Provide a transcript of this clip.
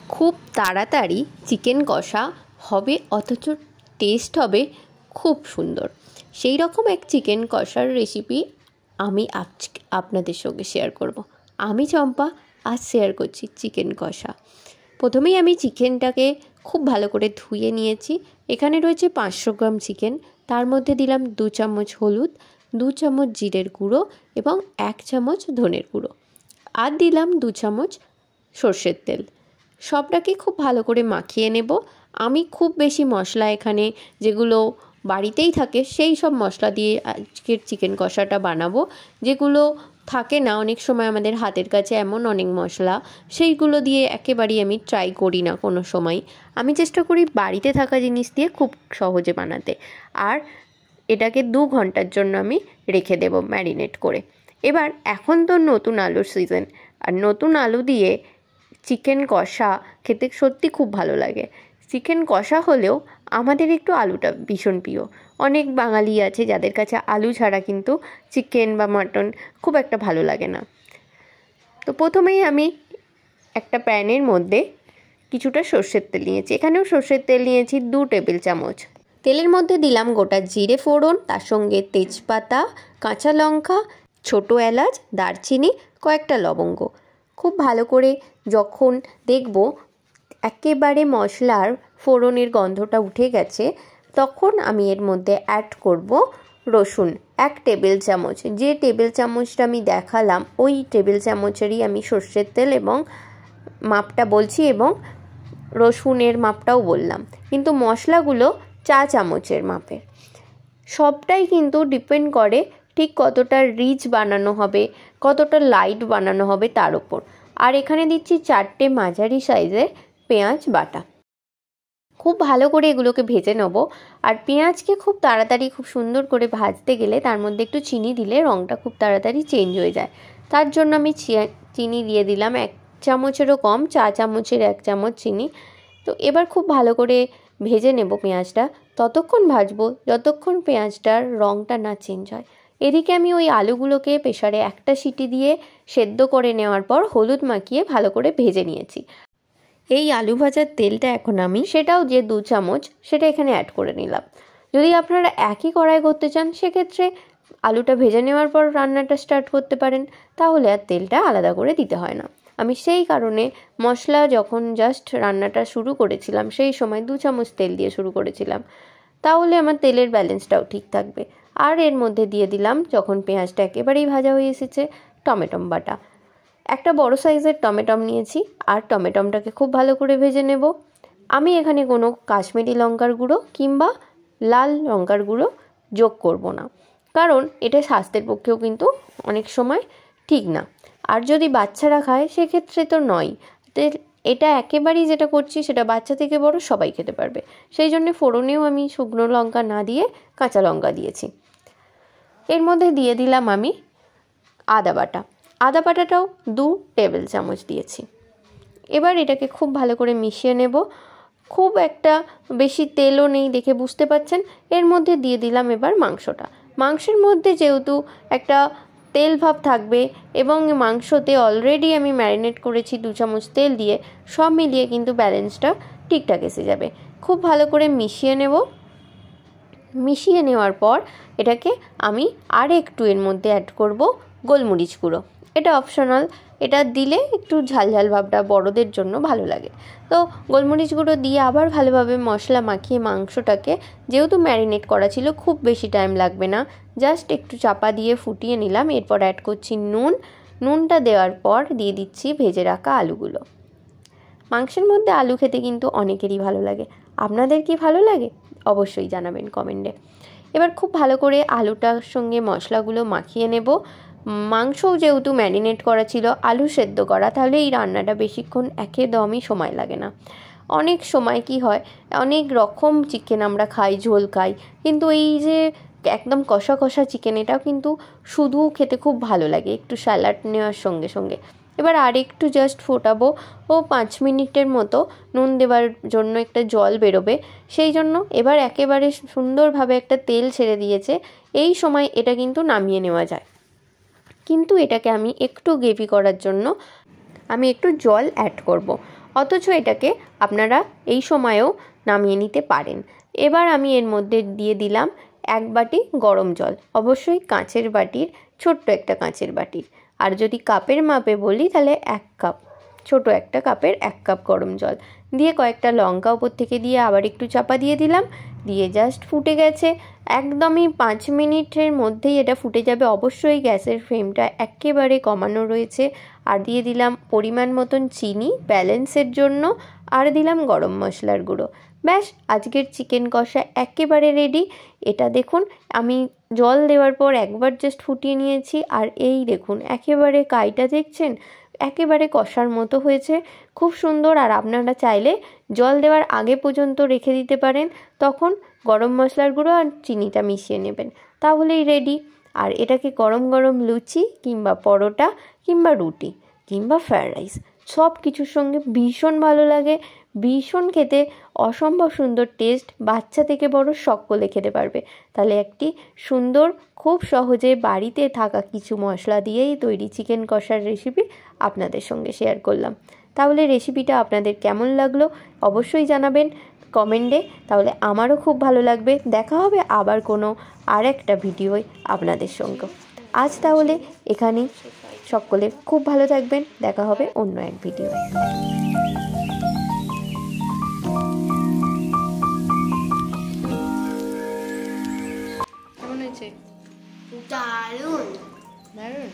খুব তাড়াতাড়ি চিকেন কষা হবে, অথচ টেস্ট হবে খুব সুন্দর। সেই রকম এক চিকেন কষার রেসিপি আমি আপনাদের সঙ্গে শেয়ার করব। আমি চম্পা, আজ শেয়ার করছি চিকেন কষা। প্রথমেই আমি চিকেনটাকে খুব ভালো করে ধুয়ে নিয়েছি। এখানে রয়েছে 500 গ্রাম চিকেন, তার মধ্যে দিলাম 2 চামচ হলুদ, 2 চামচ জিরের গুঁড়ো এবং 1 চামচ ধনের গুঁড়ো, আর দিলাম 2 চামচ সর্ষের তেল। সবটাকে খুব ভালো করে মাখিয়ে নেব। আমি খুব বেশি মশলা এখানে যেগুলো বাড়িতেই থাকে সেই সব মশলা দিয়ে আজকের চিকেন কষাটা বানাবো। যেগুলো থাকে না অনেক সময় আমাদের হাতের কাছে, এমন অনেক মশলা, সেইগুলো দিয়ে একেবারেই আমি ট্রাই করি না কোনো সময়। আমি চেষ্টা করি বাড়িতে থাকা জিনিস দিয়ে খুব সহজে বানাতে। আর এটাকে 2 ঘন্টার জন্য আমি রেখে দেব ম্যারিনেট করে। এবার এখন তো নতুন আলুর সিজন, আর নতুন আলু দিয়ে চিকেন কষা খেতে সত্যি খুব ভালো লাগে। চিকেন কষা হলেও আমাদের একটু আলুটা ভীষণ প্রিয়। অনেক বাঙালি আছে যাদের কাছে আলু ছাড়া কিন্তু চিকেন বা মাটন খুব একটা ভালো লাগে না। তো প্রথমেই আমি একটা প্যানের মধ্যে কিছুটা সর্ষের তেল নিয়েছি। এখানেও সর্ষের তেল নিয়েছি 2 টেবিল চামচ। তেলের মধ্যে দিলাম গোটা জিরে ফোড়ন, তার সঙ্গে তেজপাতা, কাঁচা লঙ্কা, ছোটো এলাচ, দারচিনি, কয়েকটা লবঙ্গ। খুব ভালো করে যখন দেখব একেবারে মশলার ফোড়নের গন্ধটা উঠে গেছে, তখন আমি এর মধ্যে অ্যাড করব রসুন 1 টেবিল চামচ। যে টেবিল চামচটা আমি দেখালাম ওই টেবিল চামচেরই আমি সর্ষের তেল এবং মাপটা বলছি, এবং রসুনের মাপটাও বললাম, কিন্তু মশলাগুলো চা চামচের মাপের। সবটাই কিন্তু ডিপেন্ড করে ঠিক কতটা রিচ বানানো হবে, কতটা লাইট বানানো হবে তার উপর। আর এখানে দিচ্ছি 4টে মাঝারি সাইজের পেঁয়াজ বাটা। খুব ভালো করে এগুলোকে ভেজে নেব। আর পেঁয়াজকে খুব তাড়াতাড়ি খুব সুন্দর করে ভাজতে গেলে তার মধ্যে একটু চিনি দিলে রঙটা খুব তাড়াতাড়ি চেঞ্জ হয়ে যায়। তার জন্য আমি চিনি দিয়ে দিলাম 1 চামচেরও কম, চা চামচের 1 চামচ চিনি। তো এবার খুব ভালো করে ভেজে নেব পেঁয়াজটা। ততক্ষণ ভাজবো যতক্ষণ পেঁয়াজটার রঙটা না চেঞ্জ হয়। এদিকে আমি ওই আলুগুলোকে প্রেসারে একটা সিটি দিয়ে সেদ্ধ করে নেওয়ার পর হলুদ মাখিয়ে ভালো করে ভেজে নিয়েছি। এই আলু ভাজার তেলটা এখন আমি সেটাও যে 2 চামচ সেটা এখানে অ্যাড করে নিলাম। যদি আপনারা একই কড়াই করতে চান সেক্ষেত্রে আলুটা ভেজে নেওয়ার পর রান্নাটা স্টার্ট করতে পারেন, তাহলে আর তেলটা আলাদা করে দিতে হয় না। আমি সেই কারণে মশলা যখন জাস্ট রান্নাটা শুরু করেছিলাম সেই সময় 2 চামচ তেল দিয়ে শুরু করেছিলাম, তাহলে আমার তেলের ব্যালেন্সটাও ঠিক থাকবে। আর এর মধ্যে দিয়ে দিলাম, যখন পেঁয়াজটা একেবারেই ভাজা হয়ে এসেছে, টমেটো বাটা। একটা বড় সাইজের টমেটম নিয়েছি, আর টমেটমটাকে খুব ভালো করে ভেজে নেব। আমি এখানে কোনো কাশ্মীরি লঙ্কার গুঁড়ো কিংবা লাল লঙ্কার গুঁড়ো যোগ করব না, কারণ এটা স্বাস্থ্যের পক্ষেও কিন্তু অনেক সময় ঠিক না। আর যদি বাচ্চারা খায় সেক্ষেত্রে তো নয়। এটা একেবারেই যেটা করছি সেটা বাচ্চা থেকে বড় সবাই খেতে পারবে। সেই জন্য ফোড়নেও আমি শুকনো লঙ্কা না দিয়ে কাঁচা লঙ্কা দিয়েছি। এর মধ্যে দিয়ে দিলাম আমি আদা বাটা। আদা বাটাটাও 2 টেবিল চামচ দিয়েছি। এবার এটাকে খুব ভালো করে মিশিয়ে নেব। খুব একটা বেশি তেলও নেই দেখে বুঝতে পাচ্ছেন। এর মধ্যে দিয়ে দিলাম এবার মাংসটা। মাংসের মধ্যে যেহেতু একটা তেল ভাব থাকবে এবং মাংসতে অলরেডি আমি ম্যারিনেট করেছি 2 চামচ তেল দিয়ে, সব মিলিয়ে কিন্তু ব্যালেন্সটা ঠিকঠাক এসে যাবে। খুব ভালো করে মিশিয়ে নেব। মিশিয়ে নেওয়ার পর এটাকে আমি আর একটু এর মধ্যে অ্যাড করব গোলমরিচ গুঁড়ো। এটা অপশনাল, এটা দিলে একটু ঝাল ঝাল ভাবটা বড়দের জন্য ভালো লাগে। তো গোলমরিচ গুঁড়ো দিয়ে আবার ভালোভাবে মশলা মাখিয়ে মাংসটাকে, যেহেতু ম্যারিনেট করা ছিল খুব বেশি টাইম লাগবে না, জাস্ট একটু চাপা দিয়ে ফুটিয়ে নিলাম। এরপর অ্যাড করছি নুন। নুনটা দেওয়ার পর দিয়ে দিচ্ছি ভেজে রাখা আলুগুলো। মাংসের মধ্যে আলু খেতে কিন্তু অনেকেরই ভালো লাগে। আপনাদের কি ভালো লাগে অবশ্যই জানাবেন কমেন্টে। এবার খুব ভালো করে আলুটার সঙ্গে মশলাগুলো মাখিয়ে নেব। মাংসও যেহেতু ম্যারিনেট করা ছিল, আলু সেদ্ধ করা, তাহলে এই রান্নাটা বেশিক্ষণ একদমই সময় লাগে না। অনেক সময় কি হয়, অনেক রকম চিকেন আমরা খাই, ঝোল খাই, কিন্তু এই যে একদম কষা কষা চিকেন, এটাও কিন্তু শুধু খেতে খুব ভালো লাগে একটু স্যালাড নেওয়ার সঙ্গে সঙ্গে। এবার আর একটু জাস্ট ফোটাবো, 5 মিনিটের মতো নুন দেওয়ার জন্য একটা জল বেরোবে, সেই জন্য এবার একেবারে সুন্দরভাবে একটা তেল ছেড়ে দিয়েছে। এই সময় এটা কিন্তু নামিয়ে নেওয়া যায়, কিন্তু এটাকে আমি একটু গ্রেভি করার জন্য আমি একটু জল অ্যাড করব। অথচ এটাকে আপনারা এই সময়েও নামিয়ে নিতে পারেন। এবার আমি এর মধ্যে দিয়ে দিলাম 1 বাটি গরম জল, অবশ্যই কাঁচের বাটির, ছোট্ট একটা কাঁচের বাটির। আর যদি কাপের মাপে বলি তাহলে 1 কাপ, ছোট একটা কাপের 1 কাপ গরম জল দিয়ে কয়েকটা লঙ্কা ওপর থেকে দিয়ে আবার একটু চাপা দিয়ে দিলাম, দিয়ে জাস্ট ফুটে গেছে। একদমই 5 মিনিটের মধ্যেই এটা ফুটে যাবে। অবশ্যই গ্যাসের ফ্লেমটা একেবারে কমানো রয়েছে। আর দিয়ে দিলাম পরিমাণ মতন চিনি ব্যালেন্সের জন্য, আর দিলাম গরম মশলার গুঁড়ো। ব্যাস, আজকের চিকেন কষা একেবারে রেডি। এটা দেখুন, আমি জল দেওয়ার পর একবার জাস্ট ফুটিয়ে নিয়েছি, আর এই দেখুন একেবারে কাইটা দেখছেন, একেবারে কষার মতো হয়েছে, খুব সুন্দর। আর আপনারা চাইলে জল দেওয়ার আগে পর্যন্ত রেখে দিতে পারেন, তখন গরম মশলার গুঁড়ো আর চিনিটা মিশিয়ে নেবেন, তাহলেই রেডি। আর এটাকে গরম গরম লুচি কিংবা পরোটা কিংবা রুটি কিংবা ফ্রায়েড রাইস সব কিছুর সঙ্গে ভীষণ ভালো লাগে, ভীষণ খেতে অসম্ভব সুন্দর টেস্ট, বাচ্চা থেকে বড় সকলে খেতে পারবে। তাহলে একটি সুন্দর, খুব সহজে বাড়িতে থাকা কিছু মশলা দিয়েই তৈরি চিকেন কষার রেসিপি আপনাদের সঙ্গে শেয়ার করলাম। তাহলে রেসিপিটা আপনাদের কেমন লাগলো অবশ্যই জানাবেন কমেন্টে, তাহলে আমারও খুব ভালো লাগবে। দেখা হবে আবার কোনো আর একটা ভিডিওয় আপনাদের সঙ্গে। আজ তাহলে এখানেই, সকলে খুব ভালো থাকবেন, দেখা হবে অন্য এক ভিডিওয়। কেমন হয়েছে? দারুণ। দারুণ।